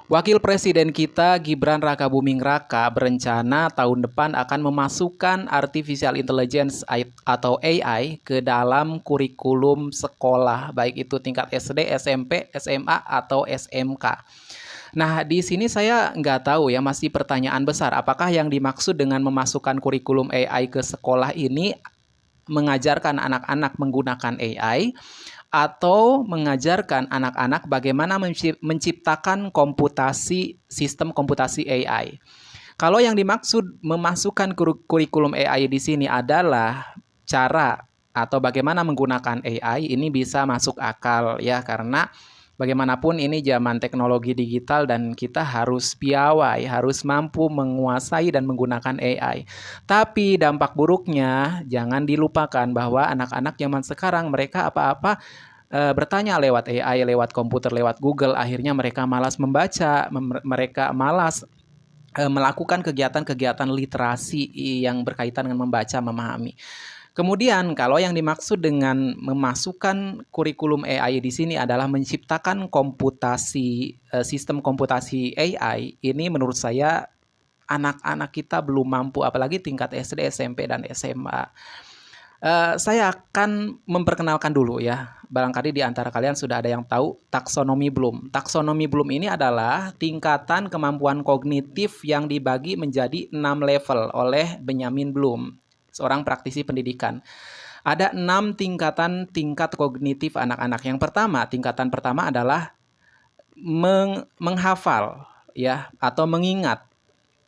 Wakil Presiden kita Gibran Rakabuming Raka berencana tahun depan akan memasukkan artificial intelligence atau AI ke dalam kurikulum sekolah, baik itu tingkat SD, SMP, SMA, atau SMK. Nah, di sini saya nggak tahu ya, masih pertanyaan besar. Apakah yang dimaksud dengan memasukkan kurikulum AI ke sekolah ini mengajarkan anak-anak menggunakan AI atau mengajarkan anak-anak bagaimana menciptakan sistem komputasi AI. Kalau yang dimaksud memasukkan kurikulum AI di sini adalah cara atau bagaimana menggunakan AI, ini bisa masuk akal ya, karena bagaimanapun ini zaman teknologi digital dan kita harus piawai, harus mampu menguasai dan menggunakan AI. Tapi dampak buruknya jangan dilupakan bahwa anak-anak zaman sekarang mereka apa-apa bertanya lewat AI, lewat komputer, lewat Google, akhirnya mereka malas membaca, mereka malas melakukan kegiatan-kegiatan literasi yang berkaitan dengan membaca, memahami. Kemudian kalau yang dimaksud dengan memasukkan kurikulum AI di sini adalah menciptakan sistem komputasi AI, ini menurut saya anak-anak kita belum mampu, apalagi tingkat SD, SMP, dan SMA. Saya akan memperkenalkan dulu ya. Barangkali di antara kalian sudah ada yang tahu taksonomi Bloom. Taksonomi Bloom ini adalah tingkatan kemampuan kognitif yang dibagi menjadi 6 level oleh Benjamin Bloom, seorang praktisi pendidikan. Ada 6 tingkat kognitif anak-anak. Yang pertama, tingkatan pertama adalah menghafal ya atau mengingat.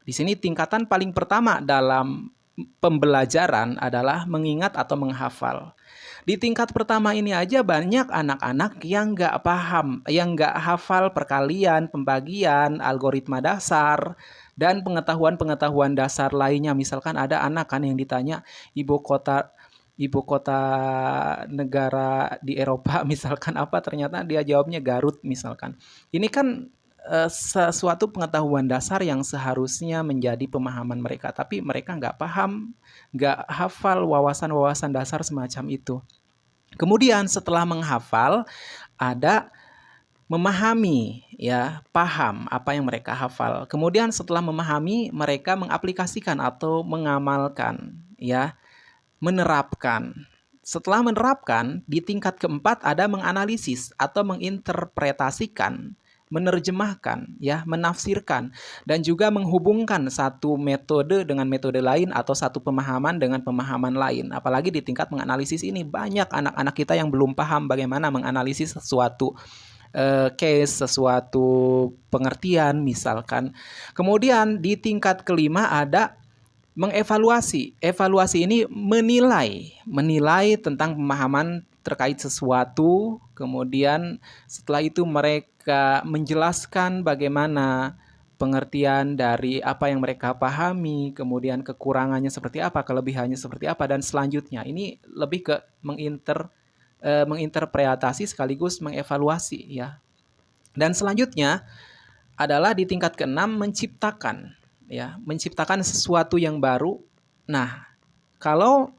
Di sini tingkatan paling pertama dalam pembelajaran adalah mengingat atau menghafal. Di tingkat pertama ini aja banyak anak-anak yang nggak paham, yang nggak hafal perkalian, pembagian, algoritma dasar, dan pengetahuan-pengetahuan dasar lainnya. Misalkan ada anak kan yang ditanya ibu kota ibu kota negara di Eropa misalkan apa, ternyata dia jawabnya Garut misalkan. Ini kan sesuatu pengetahuan dasar yang seharusnya menjadi pemahaman mereka, tapi mereka nggak paham, nggak hafal wawasan-wawasan dasar semacam itu. Kemudian setelah menghafal, ada memahami, ya, paham apa yang mereka hafal. Kemudian setelah memahami, mereka mengaplikasikan atau mengamalkan, ya, menerapkan. Setelah menerapkan, di tingkat keempat ada menganalisis atau menginterpretasikan, menerjemahkan, ya, menafsirkan, dan juga menghubungkan satu metode dengan metode lain atau satu pemahaman dengan pemahaman lain. Apalagi di tingkat menganalisis ini banyak anak-anak kita yang belum paham bagaimana menganalisis sesuatu case, sesuatu pengertian misalkan. Kemudian di tingkat kelima ada mengevaluasi. Evaluasi ini menilai tentang pemahaman terkait sesuatu, kemudian setelah itu mereka menjelaskan bagaimana pengertian dari apa yang mereka pahami, kemudian kekurangannya seperti apa, kelebihannya seperti apa, dan selanjutnya. Ini lebih ke menginterpretasi sekaligus mengevaluasi ya. Dan selanjutnya adalah di tingkat keenam menciptakan, ya, menciptakan sesuatu yang baru. Nah, kalau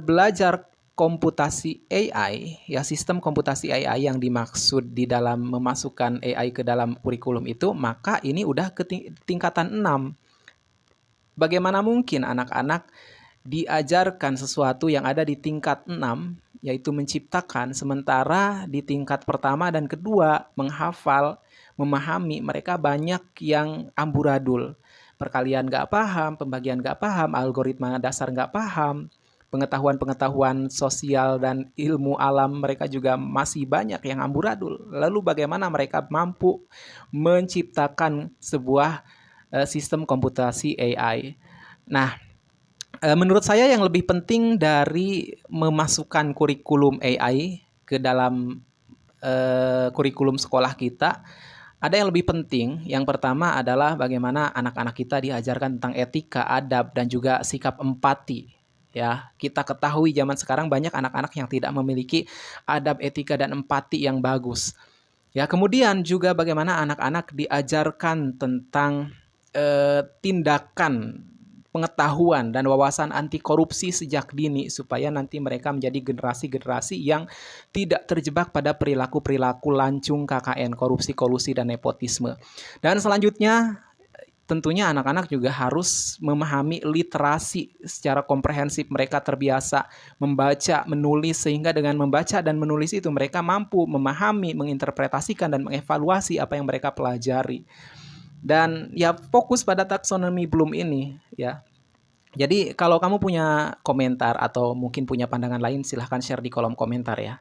belajar komputasi AI, ya, sistem komputasi AI yang dimaksud di dalam memasukkan AI ke dalam kurikulum itu, maka ini udah ke tingkatan 6. Bagaimana mungkin anak-anak diajarkan sesuatu yang ada di tingkat 6, yaitu menciptakan, sementara di tingkat pertama dan kedua, menghafal, memahami, mereka banyak yang amburadul. Perkalian nggak paham, pembagian nggak paham, algoritma dasar nggak paham, pengetahuan-pengetahuan sosial dan ilmu alam mereka juga masih banyak yang amburadul. Lalu bagaimana mereka mampu menciptakan sebuah sistem komputasi AI? Nah, menurut saya yang lebih penting dari memasukkan kurikulum AI ke dalam kurikulum sekolah kita, ada yang lebih penting. Yang pertama adalah bagaimana anak-anak kita diajarkan tentang etika, adab, dan juga sikap empati. Ya, kita ketahui zaman sekarang banyak anak-anak yang tidak memiliki adab, etika, dan empati yang bagus. Ya, kemudian juga bagaimana anak-anak diajarkan tentang tindakan pengetahuan dan wawasan anti korupsi sejak dini supaya nanti mereka menjadi generasi-generasi yang tidak terjebak pada perilaku-perilaku lancung KKN, korupsi, kolusi, dan nepotisme. Dan selanjutnya tentunya anak-anak juga harus memahami literasi secara komprehensif. Mereka terbiasa membaca, menulis, sehingga dengan membaca dan menulis itu mereka mampu memahami, menginterpretasikan, dan mengevaluasi apa yang mereka pelajari. Dan ya fokus pada taksonomi Bloom ini ya. Jadi kalau kamu punya komentar atau mungkin punya pandangan lain, silahkan share di kolom komentar ya.